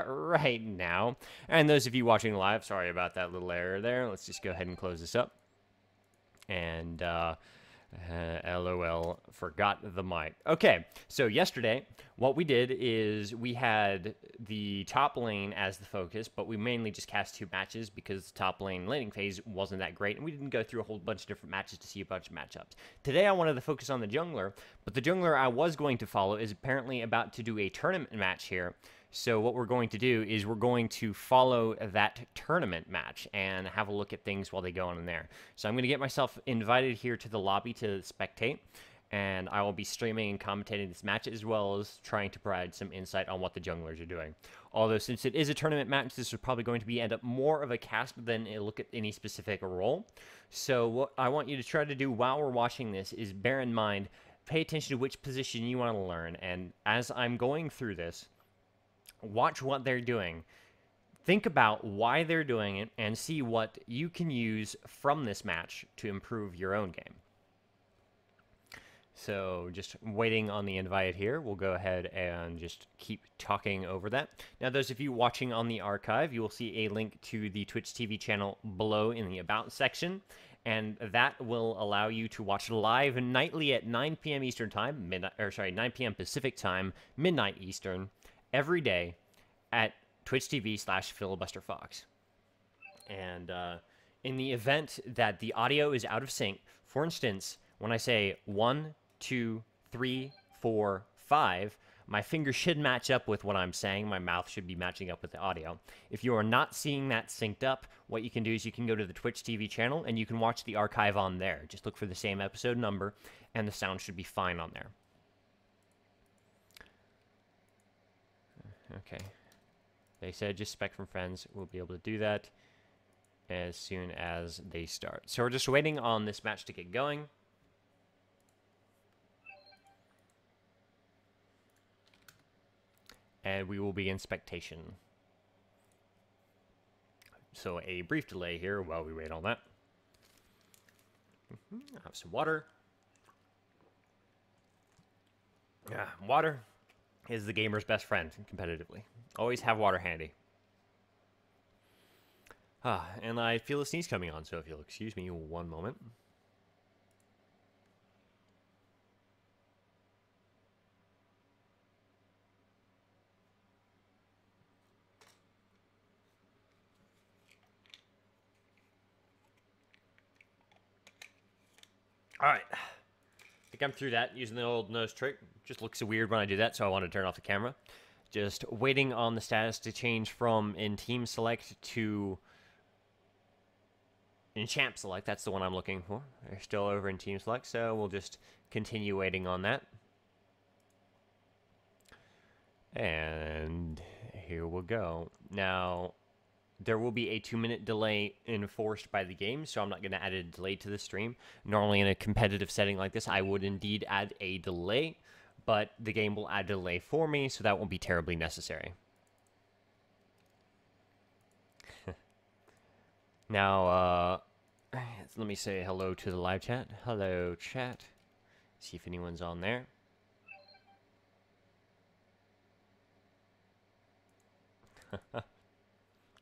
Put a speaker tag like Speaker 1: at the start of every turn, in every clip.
Speaker 1: right now. And those of you watching live, sorry about that little error there. Let's just go ahead and close this up. And LOL, forgot the mic. Okay, so yesterday, what we did is we had the top lane as the focus, but we mainly just cast 2 matches because the top lane laning phase wasn't that great, and we didn't go through a whole bunch of different matches to see a bunch of matchups. Today, I wanted to focus on the jungler, but the jungler I was going to follow is apparently about to do a tournament match here. So what we're going to do is we're going to follow that tournament match and have a look at things while they go on in there. So I'm going to get myself invited here to the lobby to spectate, and I will be streaming and commentating this match as well as trying to provide some insight on what the junglers are doing. Although since it is a tournament match, this is probably going to end up more of a cast than a look at any specific role. So what I want you to try to do while we're watching this is bear in mind, pay attention to which position you want to learn, and as I'm going through this, watch what they're doing. Think about why they're doing it and see what you can use from this match to improve your own game. So just waiting on the invite here. We'll go ahead and just keep talking over that. Now, those of you watching on the archive, you will see a link to the Twitch TV channel below in the About section. And that will allow you to watch live nightly at 9 p.m. Eastern Time, 9 p.m. Pacific Time, midnight Eastern, every day at Twitch TV/FilibusterFox. And in the event that the audio is out of sync, for instance, when I say 1, 2, 3, 4, 5, my fingers should match up with what I'm saying. My mouth should be matching up with the audio. If you are not seeing that synced up, what you can do is you can go to the Twitch TV channel and you can watch the archive on there. Just look for the same episode number and the sound should be fine on there. Okay. They said just spec from friends. We'll be able to do that as soon as they start. So we're just waiting on this match to get going. And we will be in spectation. So a brief delay here while we wait on that. I'll have some water. Yeah, water is the gamer's best friend competitively. Always have water handy. And I feel a sneeze coming on, so if you'll excuse me one moment. Alright. I think I'm through that using the old nose trick. Just looks weird when I do that, so I want to turn off the camera. Just waiting on the status to change from in team select to in champ select. That's the one I'm looking for. They're still over in team select, so we'll just continue waiting on that. And here we'll go. Now, there will be a 2-minute delay enforced by the game, so I'm not going to add a delay to the stream. Normally in a competitive setting like this, I would indeed add a delay, but the game will add a delay for me, so that won't be terribly necessary. Now, let me say hello to the live chat. Hello, chat. See if anyone's on there.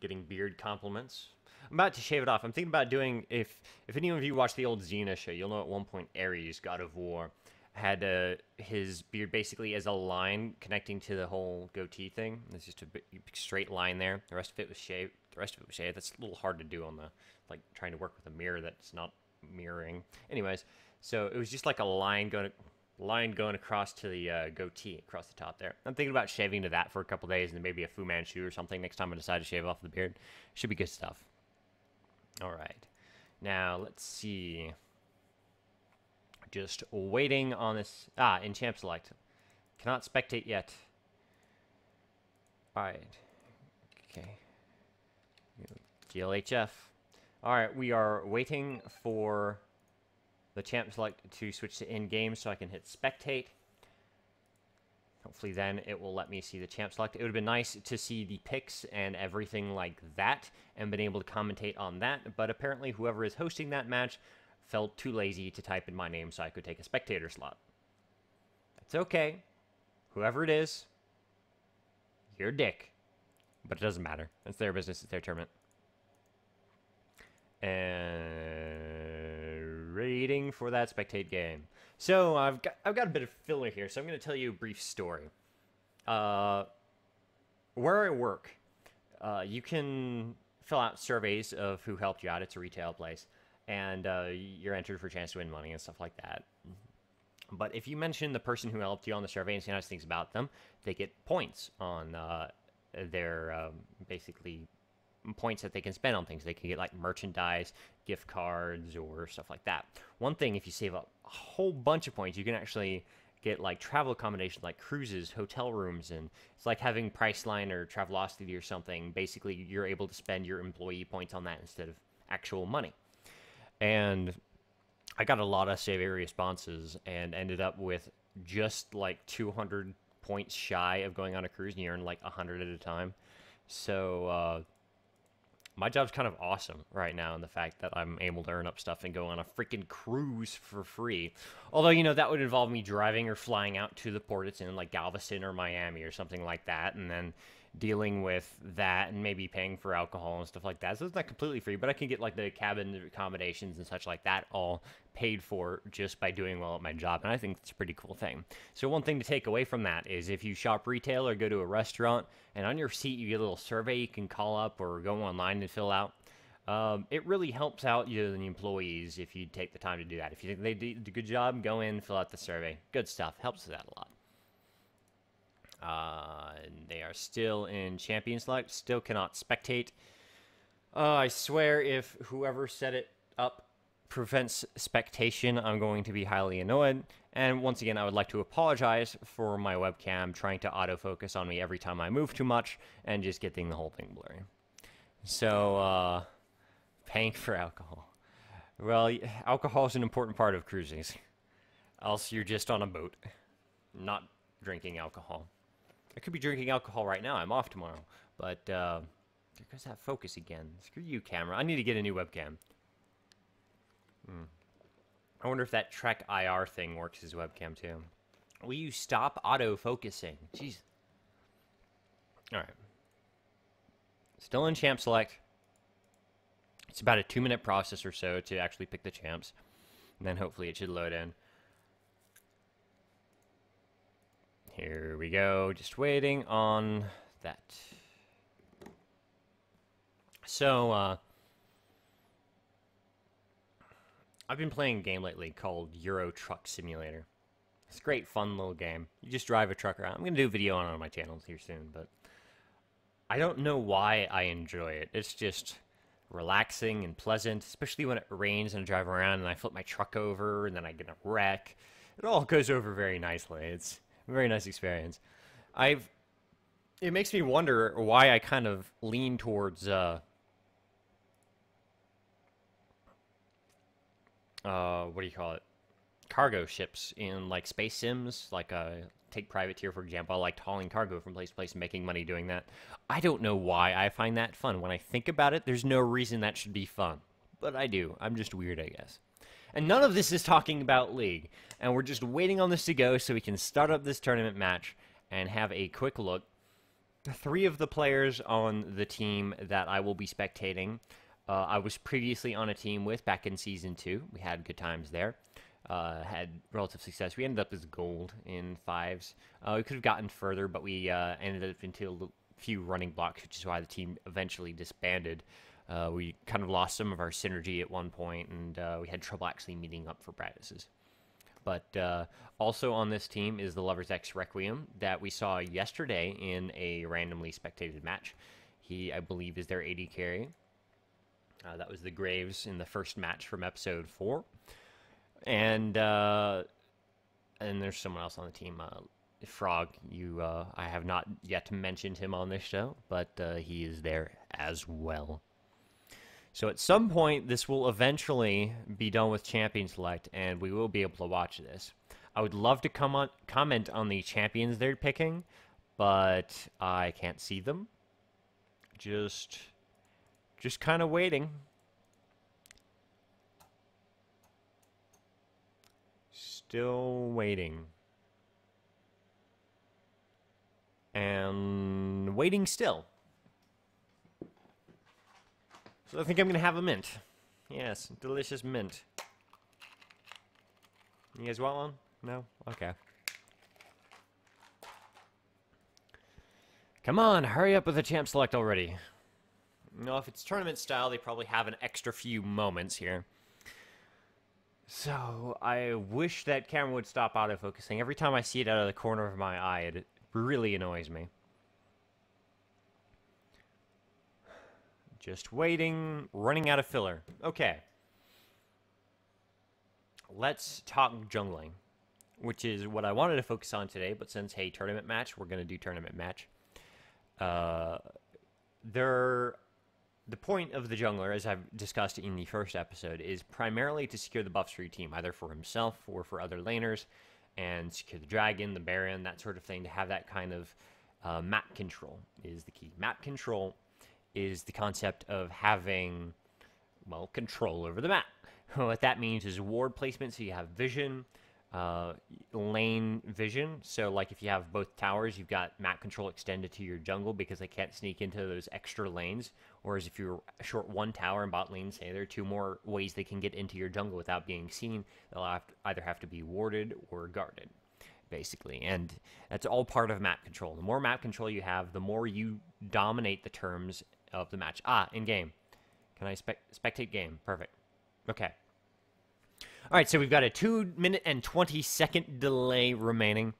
Speaker 1: Getting beard compliments. I'm about to shave it off. I'm thinking about doing, if any of you watch the old Xena show, you'll know at one point Ares, God of War, had his beard basically as a line connecting to the whole goatee thing. It's just a straight line there. The rest of it was shaved. That's a little hard to do on the, like, trying to work with a mirror that's not mirroring. Anyways, so it was just like a line going across to the goatee across the top there. I'm thinking about shaving to that for a couple days and then maybe a Fu Manchu or something next time I decide to shave off the beard. Should be good stuff. All right. Now, let's see. Just waiting on this. In champ select. Cannot spectate yet. All right. Okay. GLHF. All right, we are waiting for the champ select to switch to in-game so I can hit spectate. Hopefully then it will let me see the champ select. It would have been nice to see the picks and everything like that and been able to commentate on that, but apparently whoever is hosting that match felt too lazy to type in my name so I could take a spectator slot. That's okay. Whoever it is, you're a dick. But it doesn't matter. It's their business. It's their tournament. And rating for that spectate game. So I've got a bit of filler here. So I'm going to tell you a brief story. Where I work, you can fill out surveys of who helped you out. It's a retail place, and you're entered for a chance to win money and stuff like that. But if you mention the person who helped you on the survey and say nice things about them, they get points on their basically points that they can spend on things. They can get like merchandise, gift cards, or stuff like that. One thing, if you save up a whole bunch of points, you can actually get like travel accommodations like cruises, hotel rooms, and it's like having Priceline or Travelocity or something. Basically, you're able to spend your employee points on that instead of actual money. And I got a lot of survey responses and ended up with just like 200 points shy of going on a cruise, and you earn like 100 at a time. So my job's kind of awesome right now in the fact that I'm able to earn up stuff and go on a freaking cruise for free. Although, you know, that would involve me driving or flying out to the port it's in, like Galveston or Miami or something like that, and then dealing with that and maybe paying for alcohol and stuff like that. So it's not completely free, but I can get like the cabin accommodations and such like that all paid for just by doing well at my job, and I think it's a pretty cool thing. So one thing to take away from that is if you shop retail or go to a restaurant and on your seat you get a little survey you can call up or go online and fill out, it really helps out you and the employees if you take the time to do that. If you think they did a good job, go in, fill out the survey. Good stuff. Helps us out a lot. And they are still in champion select. Still cannot spectate. I swear if whoever set it up prevents spectation, I'm going to be highly annoyed. And once again, I would like to apologize for my webcam trying to autofocus on me every time I move too much and just getting the whole thing blurry. So, paying for alcohol. Well, alcohol is an important part of cruising. Else you're just on a boat, not drinking alcohol. I could be drinking alcohol right now. I'm off tomorrow. But, there goes that focus again. Screw you, camera. I need to get a new webcam. I wonder if that Trek IR thing works as webcam, too. Will you stop auto-focusing? Jeez. Alright. Still in champ select. It's about a 2-minute process or so to actually pick the champs. And then hopefully it should load in. Here we go, just waiting on that. So, I've been playing a game lately called Euro Truck Simulator. It's a great, fun little game. You just drive a truck around. I'm going to do a video on my channel here soon, but I don't know why I enjoy it. It's just relaxing and pleasant, especially when it rains and I drive around and I flip my truck over and then I get in a wreck. It all goes over very nicely. It's a very nice experience. It makes me wonder why I kind of lean towards what do you call it? Cargo ships in like space sims, like take Privateer for example. I liked hauling cargo from place to place and making money doing that. I don't know why I find that fun. When I think about it, there's no reason that should be fun, but I do. I'm just weird, I guess. And none of this is talking about League. And we're just waiting on this to go so we can start up this tournament match and have a quick look. 3 of the players on the team that I will be spectating, I was previously on a team with back in Season 2. We had good times there. Had relative success. We ended up as gold in 5s. We could have gotten further, but we ended up into a few running blocks, which is why the team eventually disbanded. We kind of lost some of our synergy at one point, and we had trouble actually meeting up for practices. But also on this team is the Lover's X Requiem that we saw yesterday in a randomly spectated match. He, I believe, is their AD carry. That was the Graves in the first match from episode 4. And there's someone else on the team, Frog. I have not yet mentioned him on this show, but he is there as well. So at some point, this will eventually be done with Champion Select, and we will be able to watch this. I would love to comment on the champions they're picking, but I can't see them. Just kind of waiting. Still waiting. And waiting still. So I think I'm going to have a mint. Yes, delicious mint. You guys want one? No? Okay. Come on, hurry up with the champ select already. No, if it's tournament style, they probably have an extra few moments here. So, I wish that camera would stop autofocusing. Every time I see it out of the corner of my eye, it really annoys me. Just waiting, running out of filler. Okay. Let's talk jungling, which is what I wanted to focus on today, but since, hey, tournament match, we're going to do tournament match. The point of the jungler, as I've discussed in the first episode, is primarily to secure the buffs for your team, either for himself or for other laners, and secure the dragon, the baron, that sort of thing, to have that kind of map control is the key. Map control is the concept of having, well, control over the map. What that means is ward placement, so you have vision, lane vision. So like if you have both towers, you've got map control extended to your jungle because they can't sneak into those extra lanes. Whereas if you're short one tower in bot lane, say there are two more ways they can get into your jungle without being seen, they'll either have to be warded or guarded, basically. And that's all part of map control. The more map control you have, the more you dominate the terms of the match. In game. Can I spectate game? Perfect. Okay. All right, so we've got a 2-minute and 20-second delay remaining.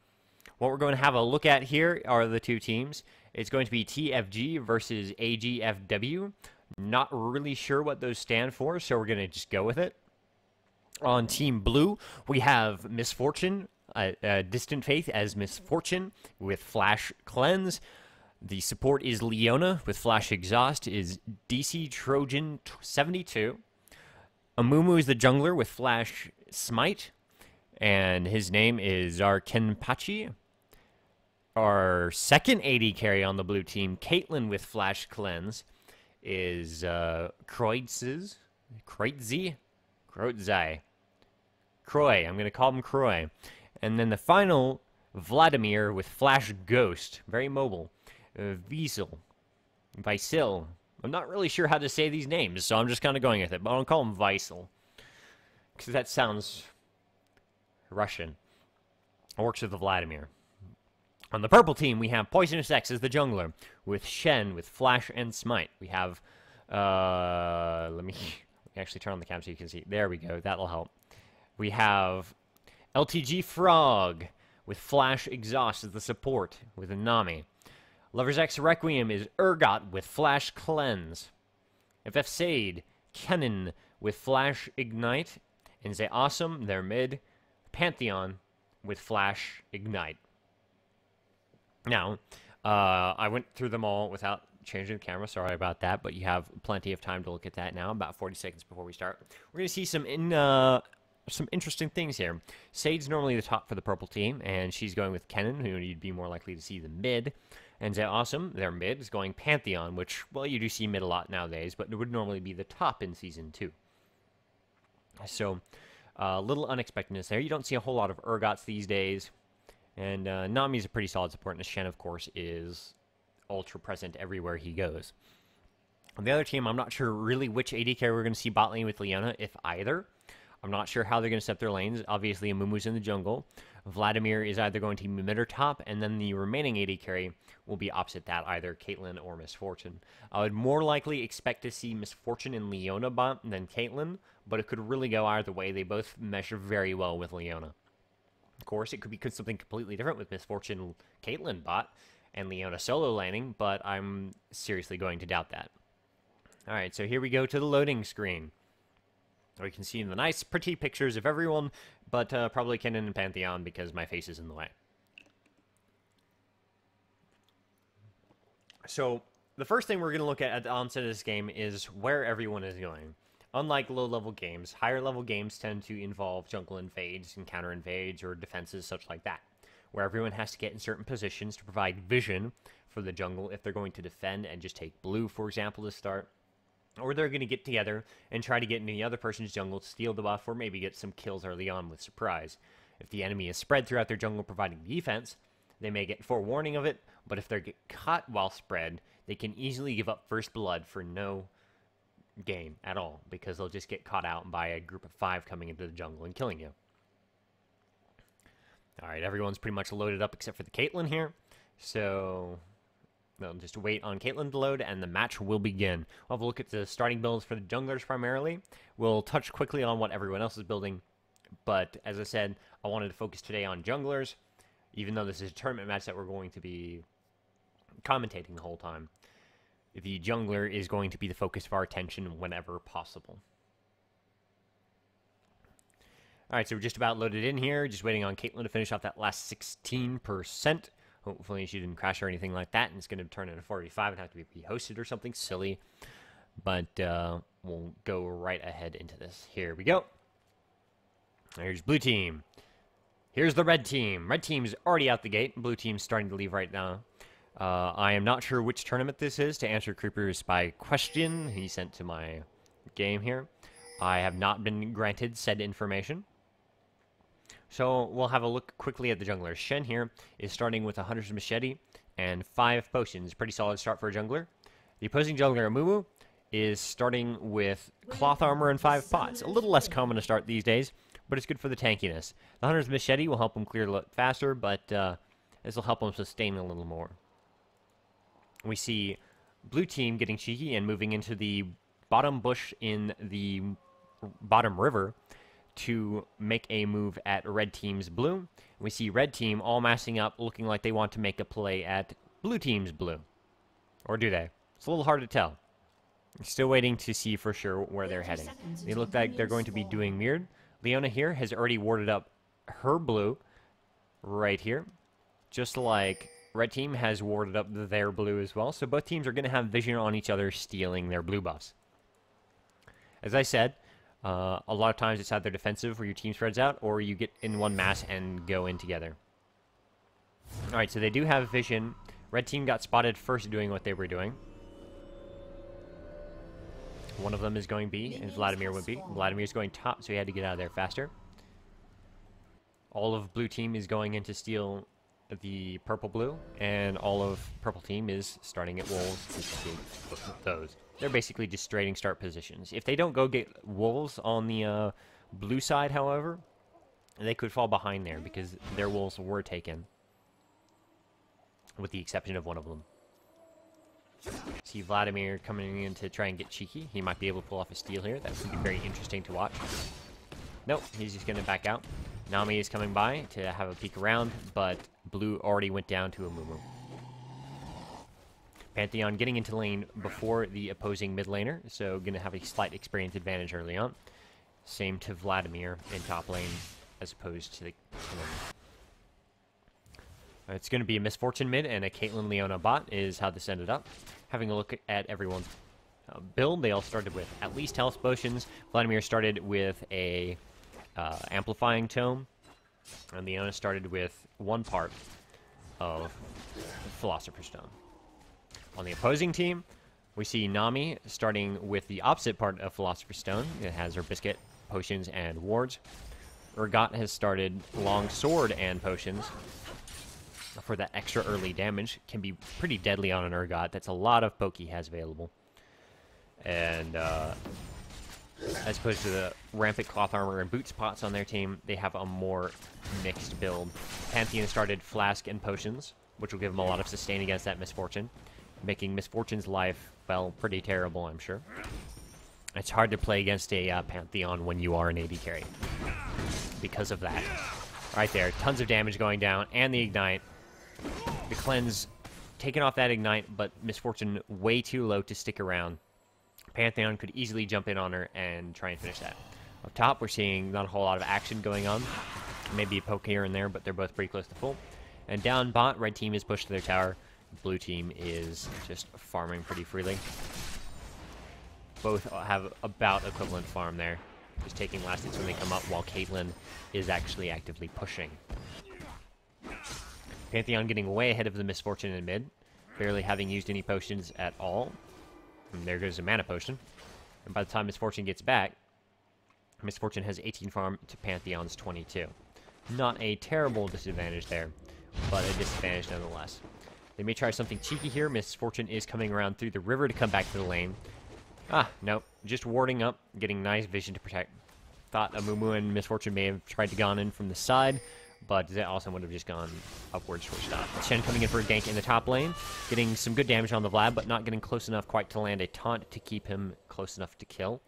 Speaker 1: What we're going to have a look at here are the two teams. It's going to be TFG versus AGFW. Not really sure what those stand for, so we're going to just go with it. On Team Blue, we have Misfortune, Distant Faith as Misfortune with Flash Cleanse. The support is Leona with Flash Exhaust, is DC Trojan 72. Amumu is the jungler with Flash Smite, and his name is Arkenpachi. Our second AD carry on the blue team, Caitlyn with Flash Cleanse, is Croy. I'm going to call him Croy. And then the final, Vladimir with Flash Ghost, very mobile. Visil. I'm not really sure how to say these names, so I'm just kind of going with it. But I'll call him Visil, because that sounds Russian. It works with the Vladimir. On the purple team, we have Poisonous X as the jungler, with Shen with Flash and Smite. We have, let me actually turn on the cam so you can see. There we go, that'll help. We have LTG Frog with Flash Exhaust as the support, with Nami. Lover's X Requiem is Urgot with Flash Cleanse. FF Sade, Kennen with Flash Ignite. And Zay Awesome, their mid. Pantheon with Flash Ignite. Now, I went through them all without changing the camera. Sorry about that, but you have plenty of time to look at that now, about 40 seconds before we start. We're going to see some interesting things here. Sade's normally the top for the purple team, and she's going with Kennen, who you'd be more likely to see the mid. And Zay Awesome, their mid, is going Pantheon, which, well, you do see mid a lot nowadays, but it would normally be the top in Season 2. So, a little unexpectedness there. You don't see a whole lot of Urgots these days. And Nami's a pretty solid support, and Shen, of course, is ultra present everywhere he goes. On the other team, I'm not sure really which AD carry we're going to see bot lane with Leona, if either. I'm not sure how they're going to set their lanes. Obviously, Amumu's in the jungle. Vladimir is either going to be mid or top, and then the remaining AD carry will be opposite that, either Caitlyn or Misfortune. I would more likely expect to see Misfortune and Leona bot than Caitlyn, but it could really go either way. They both measure very well with Leona. Of course, it could be something completely different with Misfortune Caitlyn bot and Leona solo laning, but I'm seriously going to doubt that. Alright, so here we go to the loading screen. We can see the nice, pretty pictures of everyone, but probably Kennen and Pantheon because my face is in the way. So, the first thing we're going to look at the onset of this game is where everyone is going. Unlike low-level games, higher-level games tend to involve jungle invades and counter-invades or defenses such like that, where everyone has to get in certain positions to provide vision for the jungle if they're going to defend and just take blue, for example, to start. Or they're going to get together and try to get into the other person's jungle to steal the buff or maybe get some kills early on with surprise. If the enemy is spread throughout their jungle providing defense, they may get forewarning of it, but if they get caught while spread, they can easily give up first blood for no gain at all, because they'll just get caught out by a group of 5 coming into the jungle and killing you. Alright, everyone's pretty much loaded up except for the Caitlyn here. So they'll just wait on Caitlyn to load, and the match will begin. We'll have a look at the starting builds for the junglers primarily. We'll touch quickly on what everyone else is building. But as I said, I wanted to focus today on junglers, even though this is a tournament match that we're going to be commentating the whole time. The jungler is going to be the focus of our attention whenever possible. Alright, so we're just about loaded in here, just waiting on Caitlyn to finish off that last 16%. Hopefully she didn't crash or anything like that, and it's going to turn into 45 and have to be re-hosted or something silly. But we'll go right ahead into this. Here we go. Here's blue team. Here's the red team. Red team's already out the gate. Blue team's starting to leave right now. I am not sure which tournament this is, to answer Creeper's spy question he sent to my game here. I have not been granted said information. So we'll have a look quickly at the jungler. Shen here is starting with a Hunter's Machete and 5 potions. Pretty solid start for a jungler. The opposing jungler, Amumu, is starting with cloth armor and 5 pots. A little less common to start these days, but it's good for the tankiness. The Hunter's Machete will help him clear a lot faster, but this will help him sustain a little more. We see blue team getting cheeky and moving into the bottom bush in the bottom river to make a move at red team's blue. We see red team all massing up, looking like they want to make a play at blue team's blue. Or do they? It's a little hard to tell. Still waiting to see for sure where they're heading. They look like they're going to be doing mirrored. Leona here has already warded up her blue right here, just like red team has warded up their blue as well. So both teams are going to have vision on each other, stealing their blue buffs. As I said, a lot of times it's either defensive where your team spreads out, or you get in one mass and go in together. Alright, so they do have vision. Red team got spotted first doing what they were doing. One of them is going B, and Vladimir would be. Vladimir's going top, so he had to get out of there faster. All of blue team is going in to steal the purple-blue, and all of purple team is starting at wolves to steal those. They're basically just trading start positions. If they don't go get wolves on the blue side, however, they could fall behind there because their wolves were taken, with the exception of one of them. See Vladimir coming in to try and get cheeky. He might be able to pull off a steal here. That would be very interesting to watch. Nope, he's just going to back out. Nami is coming by to have a peek around, but blue already went down to Amumu. Pantheon getting into lane before the opposing mid laner, so going to have a slight experience advantage early on. Same to Vladimir in top lane, as opposed to the... It's going to be a Misfortune mid and a Caitlyn Leona bot is how this ended up. Having a look at everyone's build, they all started with at least health potions. Vladimir started with a amplifying tome, and Leona started with 1 part of Philosopher's Stone. On the opposing team, we see Nami starting with the opposite part of Philosopher's Stone. It has her biscuit, potions, and wards. Urgot has started long sword and potions for that extra early damage. Can be pretty deadly on an Urgot. That's a lot of poke he has available. And as opposed to the rampant cloth armor and boots pots on their team, they have a more mixed build. Pantheon started flask and potions, which will give them a lot of sustain against that Misfortune, making Misfortune's life, well, pretty terrible, I'm sure. It's hard to play against a Pantheon when you are an AD carry because of that. Right there, tons of damage going down, and the Ignite. The Cleanse taking off that Ignite, but Misfortune way too low to stick around. Pantheon could easily jump in on her and try and finish that. Up top, we're seeing not a whole lot of action going on. Maybe a poke here and there, but they're both pretty close to full. And down bot, red team is pushed to their tower. Blue team is just farming pretty freely. Both have about equivalent farm there. Just taking last hits when they come up, while Caitlyn is actually actively pushing. Pantheon getting way ahead of the Misfortune in mid, barely having used any potions at all. And there goes a mana potion. And by the time Misfortune gets back, Misfortune has 18 farm to Pantheon's 22. Not a terrible disadvantage there, but a disadvantage nonetheless. They may try something cheeky here. Misfortune is coming around through the river to come back to the lane. Ah, nope. Just warding up, getting nice vision to protect. Thought Amumu and Misfortune may have tried to gone in from the side, but that also would have just gone upwards for a stop. Shen coming in for a gank in the top lane, getting some good damage on the Vlad, but not getting close enough quite to land a taunt to keep him close enough to kill.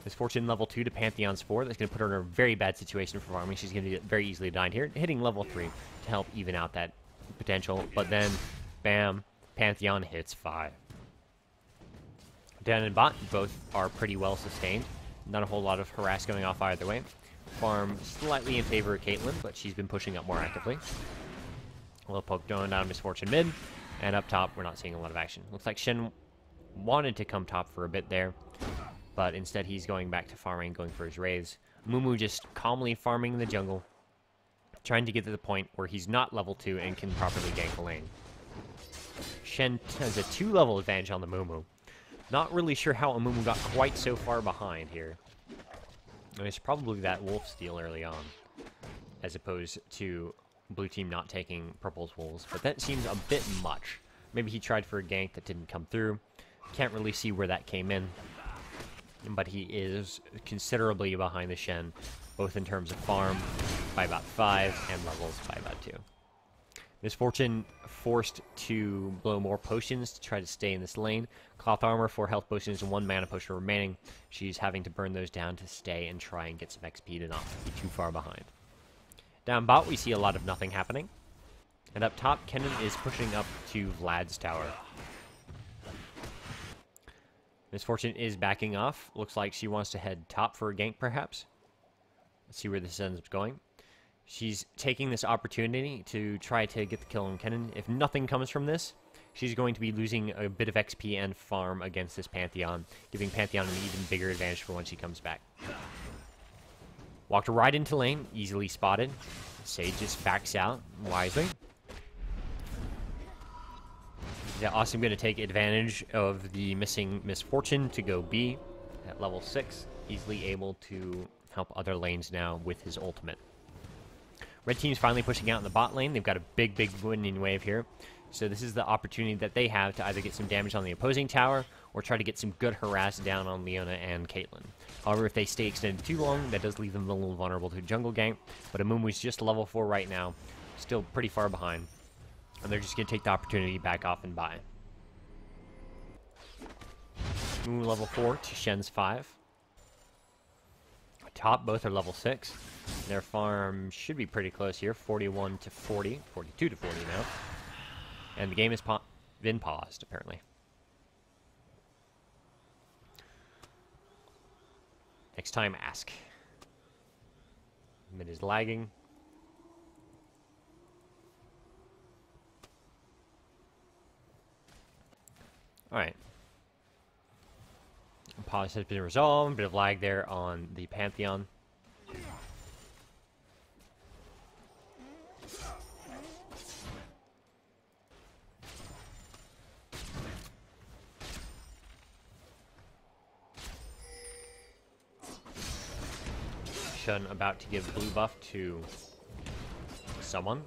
Speaker 1: Misfortune level 2 to Pantheon's 4. That's going to put her in a very bad situation for farming. She's going to get very easily dying here, hitting level 3 to help even out that potential. But then, bam, Pantheon hits 5. Dan and bot both are pretty well sustained. Not a whole lot of harass going off either way. Farm slightly in favor of Caitlyn, but she's been pushing up more actively. A little poke going down Misfortune mid. And up top, we're not seeing a lot of action. Looks like Shen wanted to come top for a bit there, but instead he's going back to farming, going for his Wraiths. Mumu just calmly farming in the jungle, trying to get to the point where he's not level 2 and can properly gank a lane. Shen has a 2-level advantage on the Mumu. Not really sure how Amumu got quite so far behind here. It's probably that wolf steal early on, as opposed to blue team not taking purple's wolves, but that seems a bit much. Maybe he tried for a gank that didn't come through. Can't really see where that came in, but he is considerably behind the Shen, both in terms of farm by about 5 and levels by about 2. Misfortune forced to blow more potions to try to stay in this lane. Cloth armor, 4 health potions, and 1 mana potion remaining. She's having to burn those down to stay and try and get some XP to not be too far behind. Down bot, we see a lot of nothing happening. And up top, Kennen is pushing up to Vlad's tower. Misfortune is backing off. Looks like she wants to head top for a gank, perhaps. Let's see where this ends up going. She's taking this opportunity to try to get the kill on Kennen. If nothing comes from this, she's going to be losing a bit of XP and farm against this Pantheon, giving Pantheon an even bigger advantage for when she comes back. Walked right into lane, easily spotted. Sage just backs out wisely. Yeah, Awesome going to take advantage of the missing Misfortune to go B at level 6. Easily able to help other lanes now with his ultimate. Red team's finally pushing out in the bot lane. They've got a big winning wave here. So this is the opportunity that they have to either get some damage on the opposing tower or try to get some good harass down on Leona and Caitlyn. However, if they stay extended too long, that does leave them a little vulnerable to jungle gank. But Amumu's just level 4 right now. Still pretty far behind. And they're just going to take the opportunity back off and buy. Amumu level 4 to Shen's 5. Top, both are level 6. Their farm should be pretty close here. 41 to 40. 42 to 40 now. And the game has been paused, apparently. Next time, ask. Mid is lagging. Alright. Pause has been resolved. A bit of lag there on the Pantheon. Shen about to give blue buff to someone.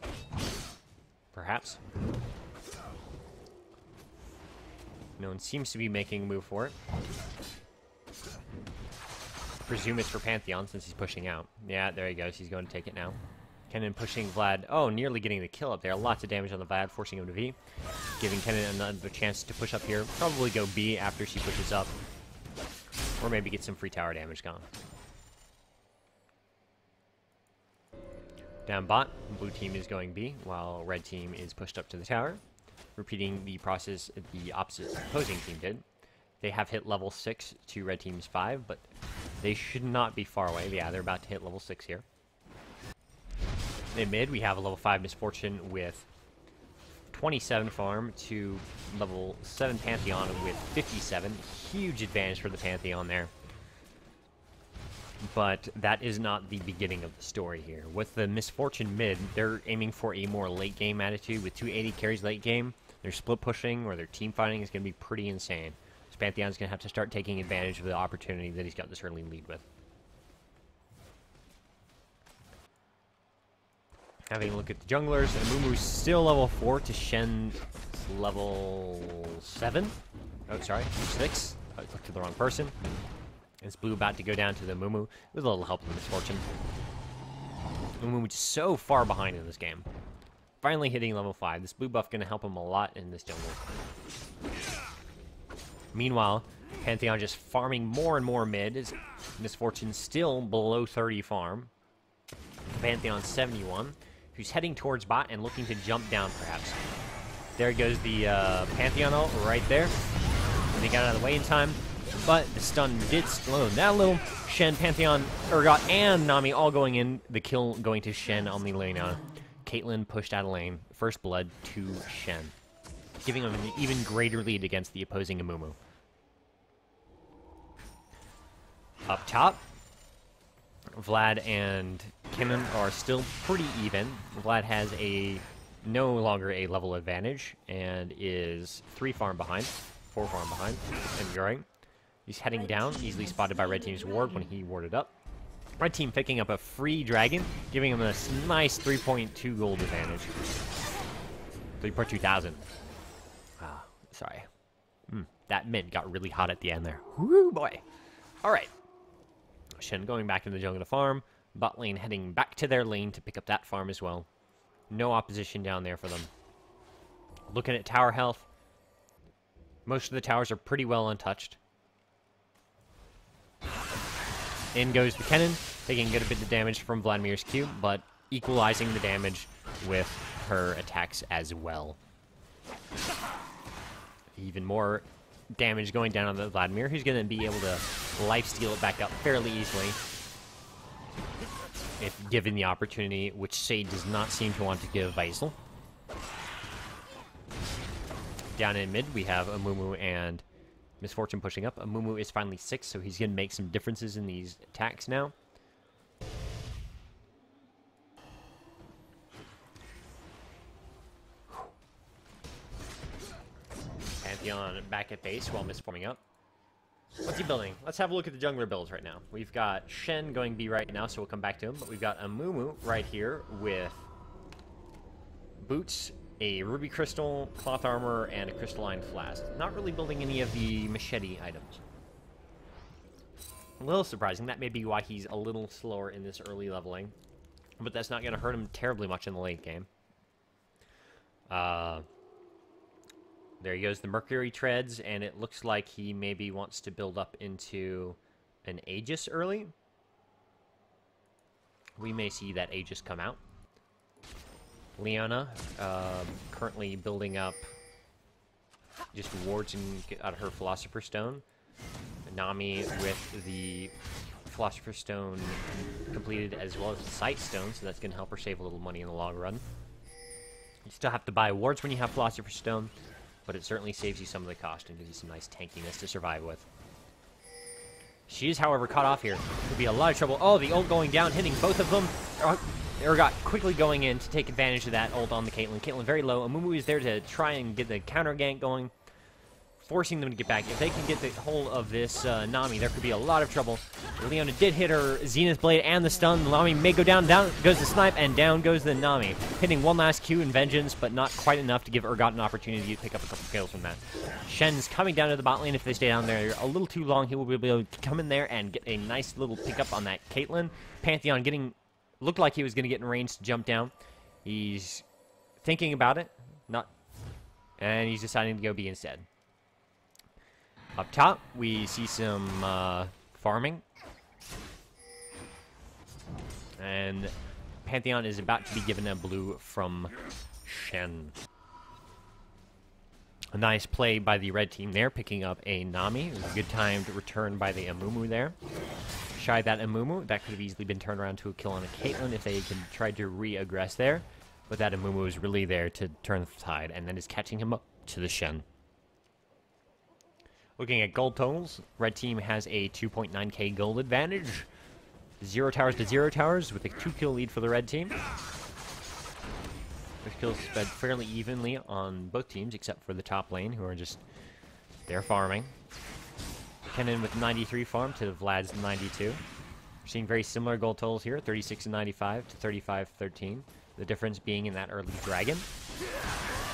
Speaker 1: Perhaps. No one seems to be making a move for it. Presume it's for Pantheon since he's pushing out. Yeah, there he goes. He's going to take it now. Kennen pushing Vlad. Oh, nearly getting the kill up there. Lots of damage on the Vlad, forcing him to V. Giving Kennen another chance to push up here. Probably go B after she pushes up. Or maybe get some free tower damage gone. Down bot, blue team is going B, while red team is pushed up to the tower. Repeating the process the opposite opposing team did. They have hit level 6 to red team's 5, but they should not be far away. Yeah, they're about to hit level 6 here. In mid, we have a level 5 Misfortune with 27 farm to level 7 Pantheon with 57. Huge advantage for the Pantheon there. But that is not the beginning of the story here. With the Misfortune mid, they're aiming for a more late game attitude. With 280 carries late game, their split pushing or their team fighting is going to be pretty insane. So Pantheon's going to have to start taking advantage of the opportunity that he's got this early lead with. Having a look at the junglers, Amumu's still level 4 to Shen's level 7. Oh, sorry. 6. I clicked to the wrong person. It's Blue about to go down to the Mumu with a little help from Misfortune. Mumu is so far behind in this game. Finally hitting level 5. This blue buff going to help him a lot in this jungle. Meanwhile, Pantheon just farming more and more mid. Is Misfortune still below 30 farm. Pantheon 71, who's heading towards bot and looking to jump down perhaps. There goes the Pantheon ult right there. And he got out of the way in time. But the stun did slow that a little. Shen, Pantheon, Urgot, and Nami all going in. The kill going to Shen on the lane now. Caitlyn pushed out of lane. First blood to Shen. Giving him an even greater lead against the opposing Amumu. Up top, Vlad and Kinnan are still pretty even. Vlad has no longer a level advantage and is 3 farm behind, 4 farm behind, and growing. He's heading down, easily spotted by Red Team's ward when he warded up. Red Team picking up a free dragon, giving him a nice 3.2 gold advantage. 3.2 thousand. Ah, sorry. That mint got really hot at the end there. Woo, boy. All right. Shen going back in the jungle to farm. Bot lane heading back to their lane to pick up that farm as well. No opposition down there for them. Looking at tower health. Most of the towers are pretty well untouched. In goes the Kennen, taking a good bit of damage from Vladimir's Q, but equalizing the damage with her attacks as well. Even more damage going down on the Vladimir, who's going to be able to lifesteal it back up fairly easily. If given the opportunity, which Shade does not seem to want to give Vaisal. Down in mid, we have Amumu and Misfortune pushing up. Amumu is finally 6, so he's going to make some differences in these attacks now. Pantheon back at base while Misforming up. What's he building? Let's have a look at the jungler builds right now. We've got Shen going B right now, so we'll come back to him. But we've got Amumu right here with boots, a ruby crystal, cloth armor, and a crystalline flask. Not really building any of the machete items. A little surprising. That may be why he's a little slower in this early leveling. But that's not going to hurt him terribly much in the late game. There he goes, the Mercury treads, and it looks like he maybe wants to build up into an Aegis early. We may see that Aegis come out. Leona, currently building up just wards and get out of her Philosopher's Stone. Nami with the Philosopher's Stone completed as well as the Sight Stone, so that's going to help her save a little money in the long run. You still have to buy wards when you have Philosopher's Stone, but it certainly saves you some of the cost and gives you some nice tankiness to survive with. She is, however, caught off here. Could be a lot of trouble. Oh, the ult going down, hitting both of them. Urgot quickly going in to take advantage of that ult on the Caitlyn. Caitlyn very low. Amumu is there to try and get the counter gank going, forcing them to get back. If they can get the hold of this Nami, there could be a lot of trouble. Leona did hit her Zenith Blade and the stun. Nami may go down. Down goes the snipe, and down goes the Nami. Hitting one last Q in Vengeance, but not quite enough to give Urgot an opportunity to pick up a couple kills from that. Shen's coming down to the bot lane. If they stay down there a little too long, he will be able to come in there and get a nice little pickup on that Caitlyn. Pantheon looked like he was going to get in range to jump down. He's thinking about it, and he's deciding to go B instead. Up top, we see some farming. And Pantheon is about to be given a blue from Shen. A nice play by the red team there, picking up a Nami. It was a good time to return by the Amumu there. Shy that Amumu. That could have easily been turned around to a kill on a Caitlyn if they can try to re-aggress there. But that Amumu is really there to turn the tide, and then is catching him up to the Shen. Looking at gold totals, red team has a 2.9k gold advantage. 0 towers to 0 towers with a 2-kill lead for the red team. The kills spread fairly evenly on both teams except for the top lane, who are just there farming. Kennen with 93 farm to Vlad's 92. We're seeing very similar gold totals here, 36 and 95 to 35-13. The difference being in that early dragon.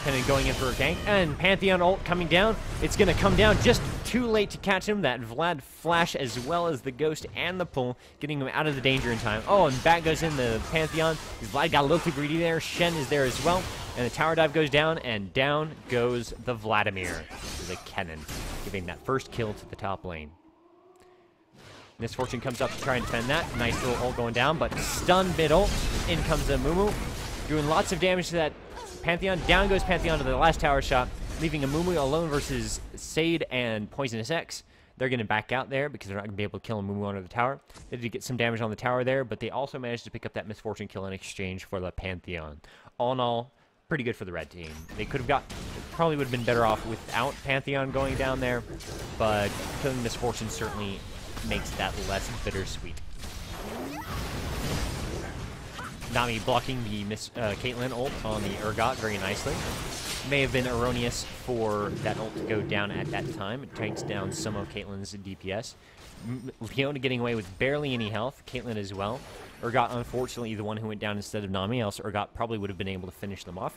Speaker 1: Kennen going in for a gank, and Pantheon ult coming down. It's going to come down just too late to catch him. That Vlad flash as well as the Ghost and the pull, getting him out of the danger in time. Oh, and back goes in the Pantheon. Vlad got a little too greedy there. Shen is there as well. And the tower dive goes down, and down goes the Vladimir, the Kennen, giving that first kill to the top lane. Misfortune comes up to try and defend that. Nice little ult going down, but stun mid ult. In comes the Mumu, doing lots of damage to that Pantheon. Down goes Pantheon to the last tower shot, leaving a Mumu alone versus Sade and Poisonous X. They're going to back out there because they're not going to be able to kill a Mumu under the tower. They did get some damage on the tower there, but they also managed to pick up that Misfortune kill in exchange for the Pantheon. All in all, pretty good for the red team. They could have probably would have been better off without Pantheon going down there, but killing Misfortune certainly makes that less bittersweet. Nami blocking the Caitlyn ult on the Urgot very nicely. May have been erroneous for that ult to go down at that time. It tanks down some of Caitlyn's DPS. Leona getting away with barely any health. Caitlyn as well. Urgot, unfortunately, the one who went down instead of Nami, else Urgot probably would have been able to finish them off.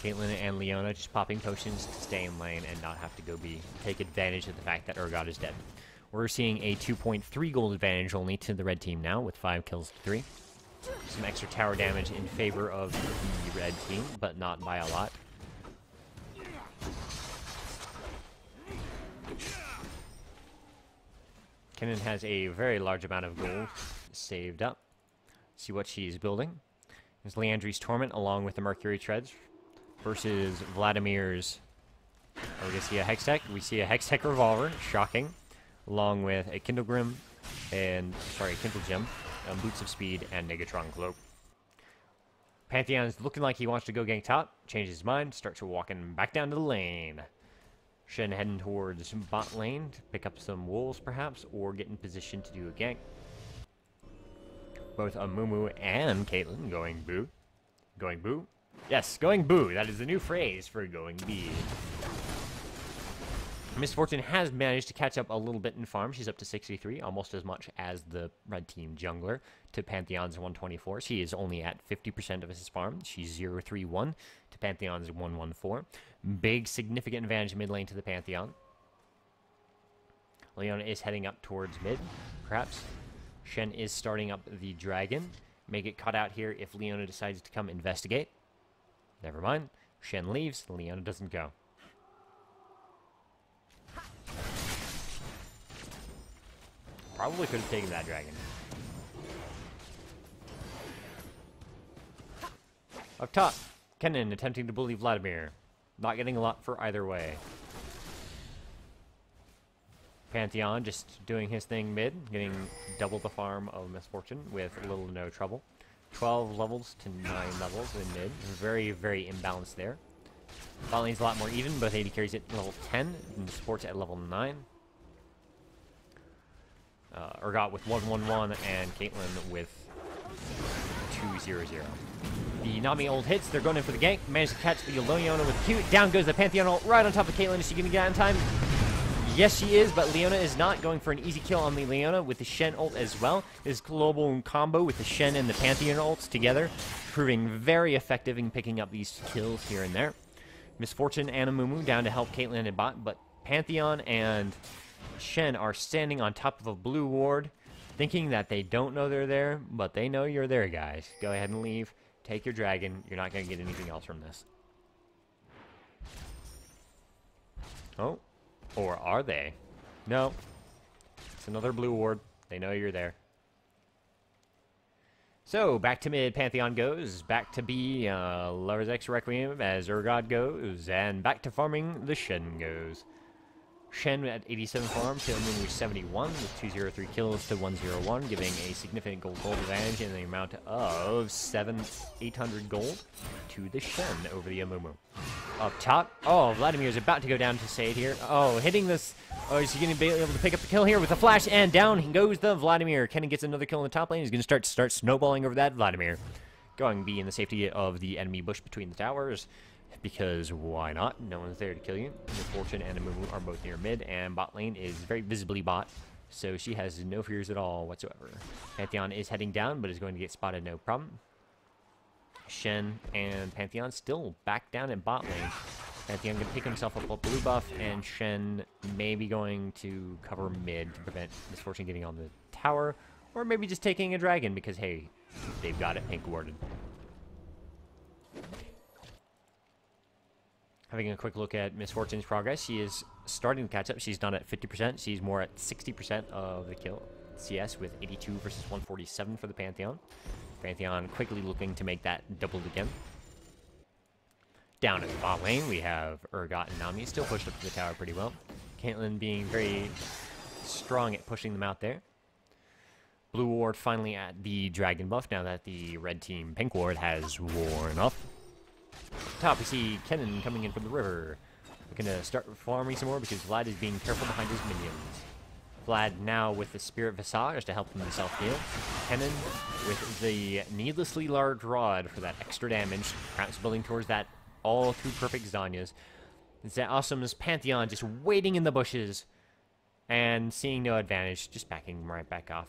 Speaker 1: Caitlyn and Leona just popping potions to stay in lane and not have to take advantage of the fact that Urgot is dead. We're seeing a 2.3 gold advantage only to the red team now, with 5 kills to 3. Some extra tower damage in favor of the red team, but not by a lot. Kennen has a very large amount of gold saved up. See what she's building. There's Leandri's Torment along with the Mercury Treads versus Vladimir's... Oh, we see a Hextech. We see a Hextech Revolver, shocking, along with a Kindlegrim and, Kindle Gem, Boots of Speed, and Negatron Cloak. Pantheon's looking like he wants to go gank top, changes his mind, starts walking back down to the lane. Shen heading towards bot lane to pick up some wolves, perhaps, or get in position to do a gank. Both Amumu and Caitlyn going boo. Going boo? Yes, going boo. That is the new phrase for going bee. Misfortune has managed to catch up a little bit in farm. She's up to 63, almost as much as the red team jungler to Pantheon's 124. She is only at 50% of his farm. She's 0-3-1 to Pantheon's 114. Big, significant advantage mid lane to the Pantheon. Leona is heading up towards mid, perhaps. Shen is starting up the dragon. May get caught out here if Leona decides to come investigate. Never mind. Shen leaves. Leona doesn't go. Probably could have taken that dragon. Up top, Kennen attempting to bully Vladimir. Not getting a lot for either way. Pantheon just doing his thing mid, getting double the farm of Misfortune with little to no trouble. 12 levels to 9 levels in mid. Very, very imbalanced there. Bot lane's a lot more even. Both AD carries at level 10 and supports at level 9. Urgot with 1-1-1 and Caitlyn with 2-0-0. The Nami ult hits. They're going in for the gank. Managed to catch the Leona with Q. Down goes the Pantheon ult right on top of Caitlyn. Is she going to get out in time? Yes, she is, but Leona is not going for an easy kill on the Leona with the Shen ult as well. This global combo with the Shen and the Pantheon ults together, proving very effective in picking up these kills here and there. Misfortune and Amumu down to help Caitlyn and bot, but Pantheon and Shen are standing on top of a blue ward, thinking that they don't know they're there, but they know you're there, guys. Go ahead and leave. Take your dragon. You're not going to get anything else from this. Oh. Or are they? No. It's another blue ward. They know you're there. So, back to mid, Pantheon goes. Back to B, Lover's X Requiem as Urgot goes. And back to farming, the Shen goes. Shen at 87 farm to Amumu 71 with 203 kills to 101, giving a significant gold advantage in the amount of 800 gold to the Shen over the Amumu. Up top, oh, Vladimir is about to go down to Sade here. Oh, hitting this. Oh, is he going to be able to pick up the kill here with a flash? And down goes the Vladimir. Kennen gets another kill in the top lane. He's going to start snowballing over that Vladimir. Going be in the safety of the enemy bush between the towers. Because why not? No one's there to kill you. Misfortune and Amumu are both near mid, and bot lane is very visibly bot, so she has no fears at all whatsoever. Pantheon is heading down, but is going to get spotted no problem. Shen and Pantheon still back down in bot lane. Pantheon can pick himself up a blue buff, and Shen may be going to cover mid to prevent Misfortune getting on the tower, or maybe just taking a dragon because, hey, they've got it pink warded. Having a quick look at Misfortune's progress, she is starting to catch up. She's not at 50%. She's more at 60% of the kill CS with 82 versus 147 for the Pantheon. Pantheon quickly looking to make that doubled again. Down in the bot lane, we have Urgot and Nami still pushed up to the tower pretty well. Caitlyn being very strong at pushing them out there. Blue ward finally at the dragon buff now that the red team pink ward has worn off. Top, we see Kennen coming in from the river. We're going to start farming some more because Vlad is being careful behind his minions. Vlad now with the Spirit Visage to help himself heal. Kennen with the needlessly large rod for that extra damage, perhaps building towards that all too perfect Zanya's. It's that awesome's Pantheon just waiting in the bushes and seeing no advantage, just backing right back off.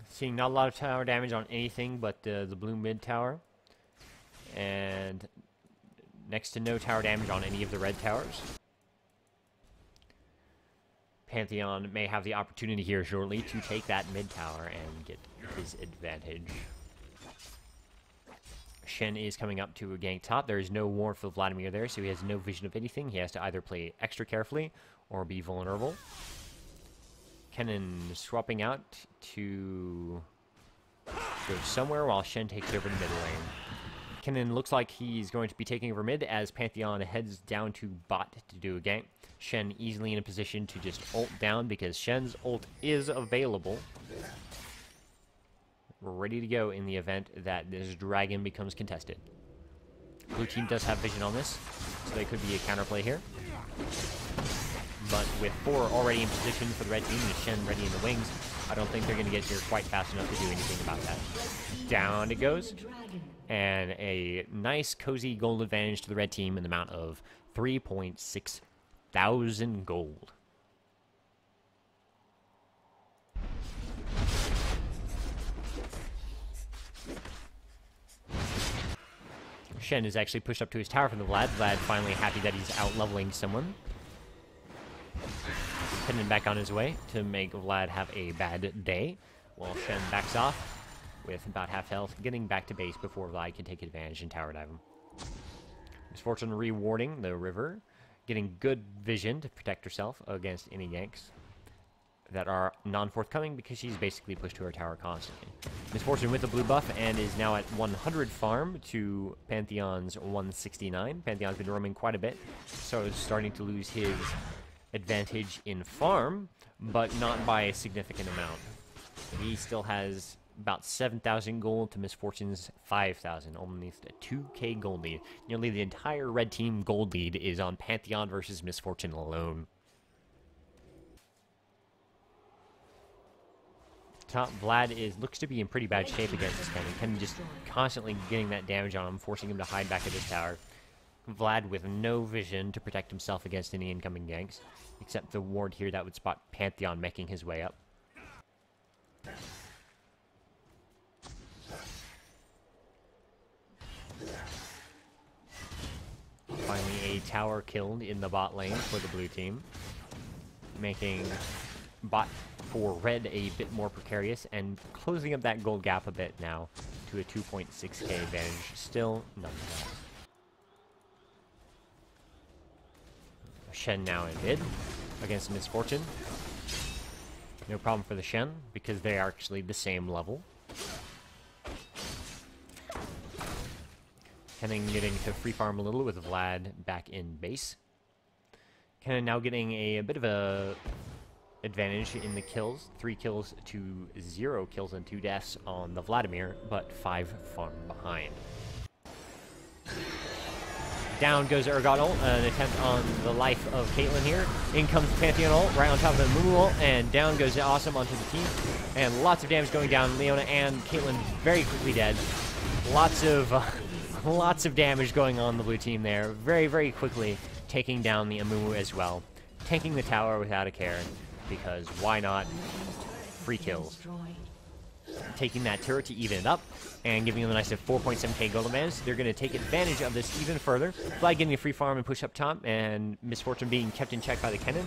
Speaker 1: Seeing not a lot of tower damage on anything but the blue mid tower. And next to no tower damage on any of the red towers. Pantheon may have the opportunity here shortly to take that mid tower and get his advantage. Shen is coming up to a gank top. There is no warrant for Vladimir there, so he has no vision of anything. He has to either play extra carefully or be vulnerable. Kennen swapping out to go somewhere while Shen takes over the mid lane. Kennen looks like he's going to be taking over mid as Pantheon heads down to bot to do a gank. Shen easily in a position to just ult down because Shen's ult is available. We're ready to go in the event that this dragon becomes contested. Blue team does have vision on this, so they could be a counterplay here. But with 4 already in position for the red team and Shen ready in the wings, I don't think they're going to get here quite fast enough to do anything about that. Down it goes. And a nice, cozy gold advantage to the red team in the amount of 3.6 thousand gold. Shen is actually pushed up to his tower from the Vlad. Vlad finally happy that he's out-leveling someone. Kennen back on his way to make Vlad have a bad day, while Shen backs off with about half health, getting back to base before Vlad can take advantage and tower dive him. Misfortune rewarding the river, getting good vision to protect herself against any ganks that are non-forthcoming because she's basically pushed to her tower constantly. Misfortune with the blue buff and is now at 100 farm to Pantheon's 169. Pantheon's been roaming quite a bit, so is starting to lose his advantage in farm, but not by a significant amount. He still has about 7,000 gold to Misfortune's 5,000, almost a 2k gold lead. Nearly the entire red team gold lead is on Pantheon versus Misfortune alone. Top Vlad looks to be in pretty bad shape against this Kennen. Kennen just constantly getting that damage on him, forcing him to hide back at his tower. Vlad with no vision to protect himself against any incoming ganks, except the ward here that would spot Pantheon making his way up. Finally, a tower killed in the bot lane for the blue team, making bot for red a bit more precarious and closing up that gold gap a bit now to a 2.6k advantage. Still, nonetheless. Shen now in mid against Misfortune. No problem for the Shen because they are actually the same level. Kennen getting to free farm a little with Vlad back in base. Kennen now getting a bit of a advantage in the kills. 3 kills to 0 kills and 2 deaths on the Vladimir, but 5 farm behind. Down goes Urgot ult, an attempt on the life of Caitlyn here. In comes the Pantheon ult, right on top of the Mumu ult, and down goes Awesome onto the team. And lots of damage going down. Leona and Caitlyn very quickly dead. Lots of damage going on the blue team there. Very, very quickly taking down the Amumu as well. Tanking the tower without a care, because why not? Free kills. taking that turret to even it up and giving them a nice 4.7k gold advantage. They're going to take advantage of this even further. Flag getting a free farm and push up top, and Misfortune being kept in check by the cannon,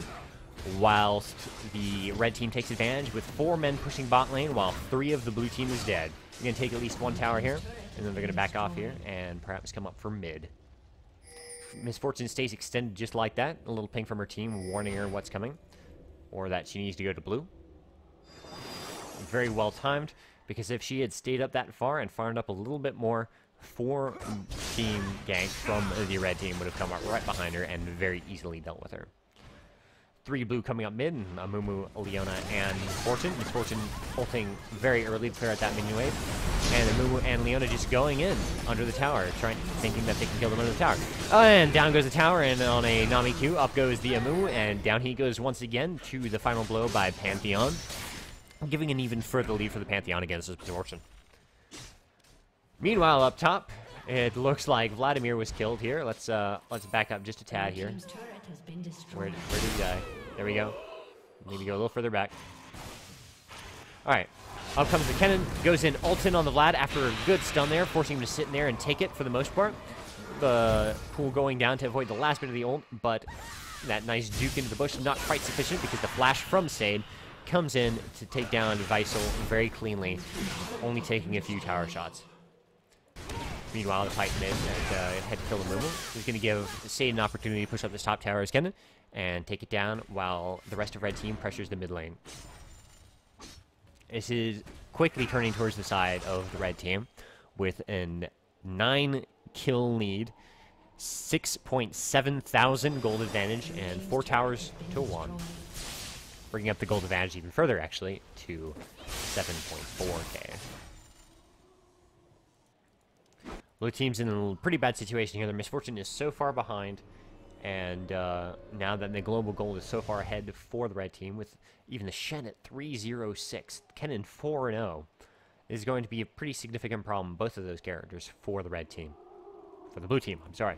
Speaker 1: whilst the red team takes advantage with 4 men pushing bot lane while 3 of the blue team is dead. They're going to take at least 1 tower here, and then they're going to back off here and perhaps come up for mid. Misfortune stays extended just like that. A little ping from her team warning her what's coming, or that she needs to go to blue. Very well timed, because if she had stayed up that far and farmed up a little bit more, 4 team ganks from the red team would have come up right behind her and very easily dealt with her. 3 blue coming up mid, Amumu, Leona, and Misfortune. Misfortune ulting very early to clear out that minion wave, and Amumu and Leona just going in under the tower, thinking that they can kill them under the tower. And down goes the tower, and on a Nami Q, up goes the Amumu, and down he goes once again to the final blow by Pantheon, giving an even further lead for the Pantheon against Misfortune. Meanwhile, up top, it looks like Vladimir was killed here. Let's back up just a tad here. Where did he die? There we go. Need to go a little further back. Alright. Up comes the cannon. Goes in ult-in on the Vlad after a good stun there, forcing him to sit in there and take it for the most part. The pool going down to avoid the last bit of the ult, but that nice juke into the bush not quite sufficient because the flash from Sade comes in to take down Visel very cleanly, only taking a few tower shots. Meanwhile, the fight mid and head kill Amumu. He's going to give Sade an opportunity to push up this top tower as Kennen and take it down while the rest of red team pressures the mid lane. This is quickly turning towards the side of the red team with a 9 kill lead, 6.7 thousand gold advantage, and 4 towers to 1. Bringing up the gold advantage even further, actually, to 7.4k. Blue team's in a pretty bad situation here. Their Misfortune is so far behind, and now that the global gold is so far ahead for the red team, with even the Shen at 306, Kennen 4-0, is going to be a pretty significant problem, both of those characters, for the red team. For the blue team, I'm sorry.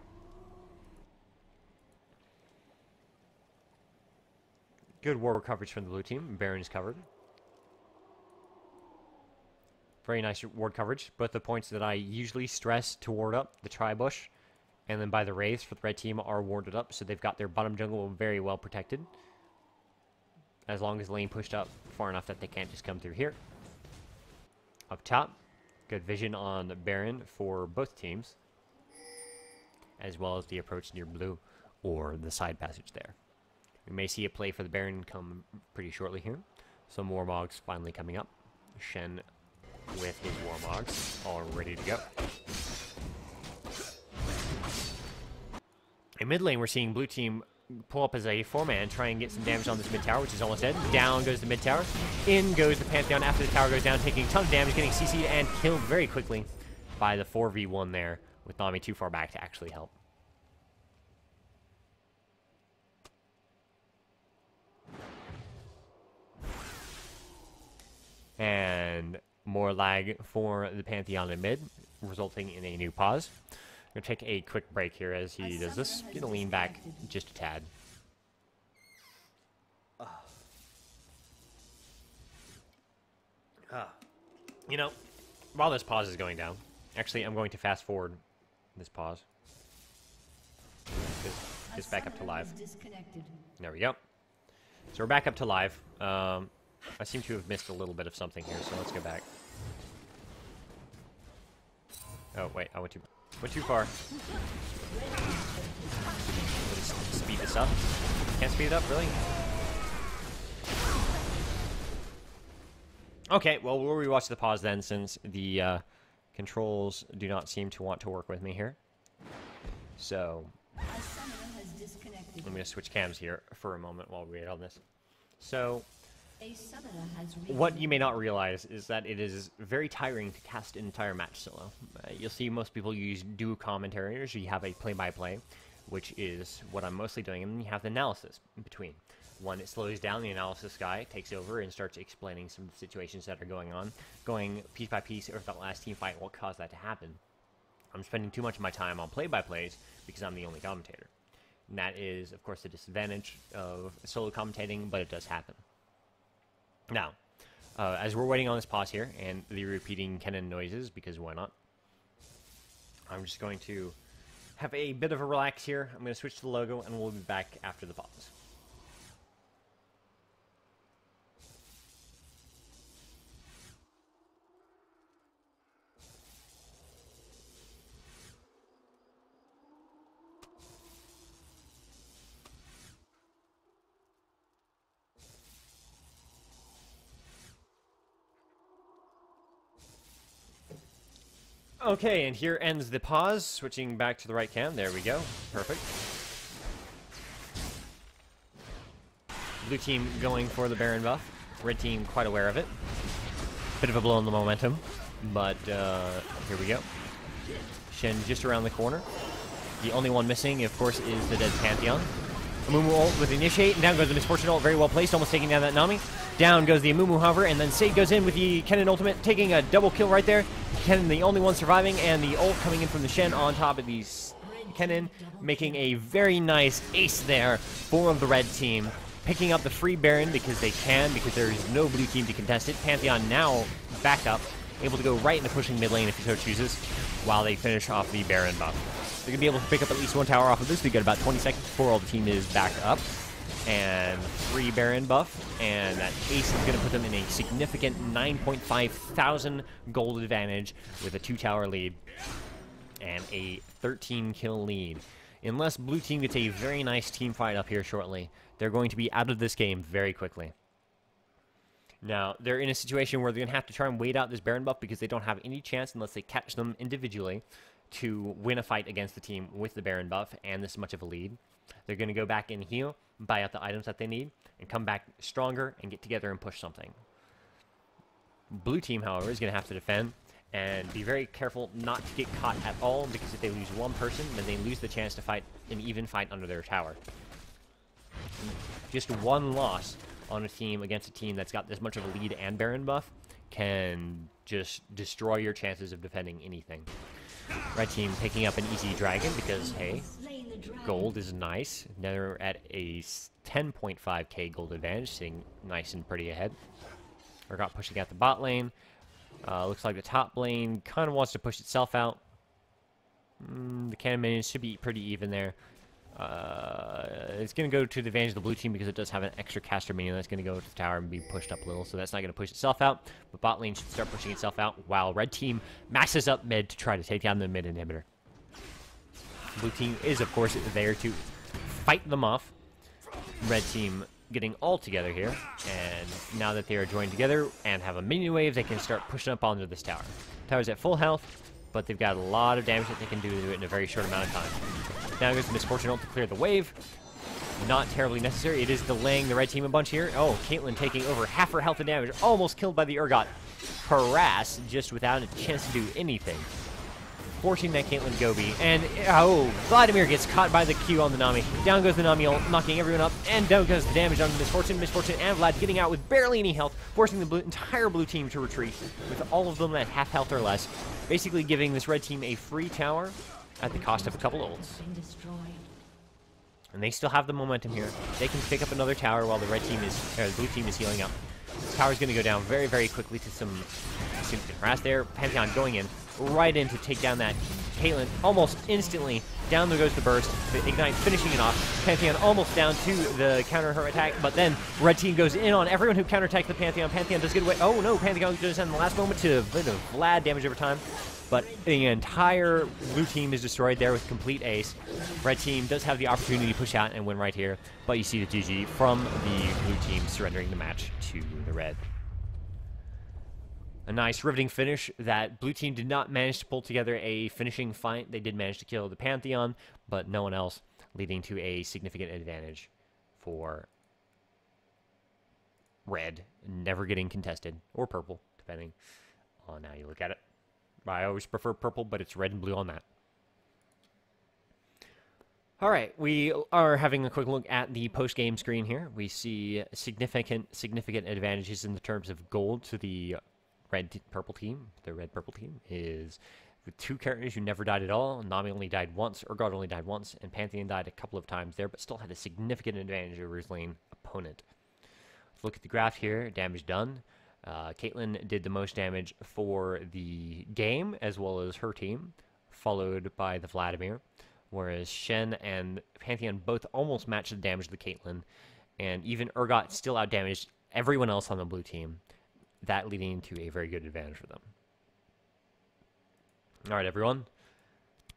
Speaker 1: Good ward coverage from the blue team. Baron is covered. Very nice ward coverage. Both the points that I usually stress to ward up, the tri-bush, and then by the wraiths for the red team are warded up, so they've got their bottom jungle very well protected. As long as the lane pushed up far enough that they can't just come through here. Up top, good vision on Baron for both teams, as well as the approach near blue or the side passage there. We may see a play for the Baron come pretty shortly here. Some Warmogs finally coming up. Shen with his Warmogs all ready to go. In mid lane, we're seeing blue team pull up as a 4-man, try and get some damage on this mid tower, which is almost dead. Down goes the mid tower. In goes the Pantheon after the tower goes down, taking a ton of damage, getting CC'd and killed very quickly by the 4v1 there, with Nami too far back to actually help. And more lag for the Pantheon in mid, resulting in a new pause. I'm going to take a quick break here as he does this. Going to lean back just a tad. You know, while this pause is going down, actually I'm going to fast forward this pause. Just back up to live. There we go. So we're back up to live. I seem to have missed a little bit of something here, so let's go back. Oh, wait, I went too far. Let's speed this up. Can't speed it up, really? Okay, well, we'll rewatch the pause then, since the controls do not seem to want to work with me here. So, I'm going to switch cams here for a moment while we wait on this. So, what you may not realize is that it is very tiring to cast an entire match solo. You'll see most people use duo commentators. You have a play-by-play, which is what I'm mostly doing, and then you have the analysis in between. When it slows down, the analysis guy takes over and starts explaining some of the situations that are going on, going piece by piece, or if that last team fight, what caused that to happen. I'm spending too much of my time on play-by-plays because I'm the only commentator. And that is, of course, the disadvantage of solo commentating, but it does happen. Now, As we're waiting on this pause here and the repeating cannon noises, because why not? I'm just going to have a bit of a relax here. I'm going to switch to the logo, and we'll be back after the pause. Okay, and here ends the pause. Switching back to the right cam. There we go. Perfect. Blue team going for the Baron buff. Red team quite aware of it. Bit of a blow on the momentum, but here we go. Shen just around the corner. The only one missing, of course, is the dead Pantheon. Amumu ult with Initiate, and down goes the Misfortune ult, very well placed, almost taking down that Nami. Down goes the Amumu, however, and then Sade goes in with the Kennen ultimate, taking a double kill right there. Kennen the only one surviving, and the ult coming in from the Shen on top of the Kennen, making a very nice ace there for the red team. Picking up the free Baron because they can, because there is no blue team to contest it. Pantheon now back up, able to go right into pushing mid lane if he so chooses, while they finish off the Baron buff. They're going to be able to pick up at least one tower off of this. We got about 20 seconds before all the team is back up. And free Baron buff. And that ace is going to put them in a significant 9.5 thousand gold advantage with a 2-tower lead. And a 13 kill lead. Unless blue team gets a very nice team fight up here shortly, they're going to be out of this game very quickly. Now, they're in a situation where they're going to have to try and wait out this Baron buff because they don't have any chance unless they catch them individually to win a fight against the team with the Baron buff and this much of a lead. They're going to go back and heal, buy out the items that they need, and come back stronger and get together and push something. Blue team, however, is going to have to defend and be very careful not to get caught at all, because if they lose one person, then they lose the chance to fight an even fight under their tower. Just one loss on a team against a team that's got this much of a lead and Baron buff can just destroy your chances of defending anything. Red team picking up an easy dragon because, hey, gold is nice. They're at a 10.5k gold advantage, sitting nice and pretty ahead. Urgot pushing out the bot lane. Looks like the top lane kind of wants to push itself out. The cannon minions should be pretty even there. It's going to go to the advantage of the blue team because it does have an extra caster minion that's going to go to the tower and be pushed up a little, so that's not going to push itself out. But bot lane should start pushing itself out while red team maxes up mid to try to take down the mid inhibitor. Blue team is, of course, there to fight them off. Red team getting all together here, and now that they are joined together and have a minion wave, they can start pushing up onto this tower. Tower's at full health, but they've got a lot of damage that they can do to it in a very short amount of time. Now goes the Misfortune ult to clear the wave. Not terribly necessary. It is delaying the red team a bunch here. Oh, Caitlyn taking over half her health and damage. Almost killed by the Urgot. Harass just without a chance to do anything. Forcing that Caitlyn Gobi. And, oh, Vladimir gets caught by the Q on the Nami. Down goes the Nami ult, knocking everyone up. And down goes the damage on Misfortune. Misfortune and Vlad getting out with barely any health, forcing the entire blue team to retreat with all of them at half health or less. Basically giving this red team a free tower at the cost of a couple ults. And they still have the momentum here. They can pick up another tower while the blue team is healing up. This tower's going to go down very, very quickly to some significant harass there. Pantheon going in, right in to take down that Caitlyn almost instantly. Down there goes the burst. The Ignite finishing it off. Pantheon almost down to the counter her attack, but then red team goes in on everyone who counterattacks the Pantheon. Pantheon does get away. Oh no, Pantheon goes in the last moment to a bit of Vlad damage over time. But the entire blue team is destroyed there with complete ace. Red team does have the opportunity to push out and win right here, but you see the GG from the blue team surrendering the match to the red. A nice riveting finish that blue team did not manage to pull together a finishing fight. They did manage to kill the Pantheon, but no one else, leading to a significant advantage for red, never getting contested, or purple, depending on how you look at it. I always prefer purple, but it's red and blue on that. All right, we are having a quick look at the post-game screen here. We see significant advantages in the terms of gold to the red-purple team. The red-purple team is with two characters who never died at all. Nami only died once, Urgot only died once, and Pantheon died a couple of times there, but still had a significant advantage over his lane opponent. Let's look at the graph here. Damage done. Caitlyn did the most damage for the game, as well as her team, followed by the Vladimir, whereas Shen and Pantheon both almost matched the damage of the Caitlyn, and even Urgot still outdamaged everyone else on the blue team, that leading to a very good advantage for them. All right, everyone.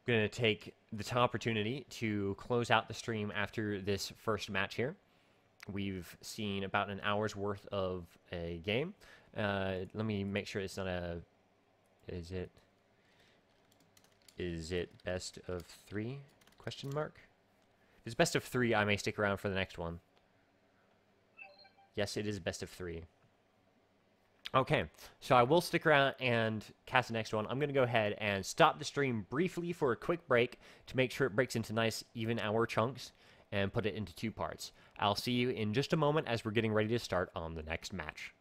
Speaker 1: I'm going to take the opportunity to close out the stream after this first match here. We've seen about an hour's worth of a game. Let me make sure it's not a... Is it best of 3? Question mark? If it's best of 3, I may stick around for the next one. Yes, it is best of 3. Okay, so I will stick around and cast the next one. I'm going to go ahead and stop the stream briefly for a quick break to make sure it breaks into nice, even hour chunks and put it into 2 parts. I'll see you in just a moment as we're getting ready to start on the next match.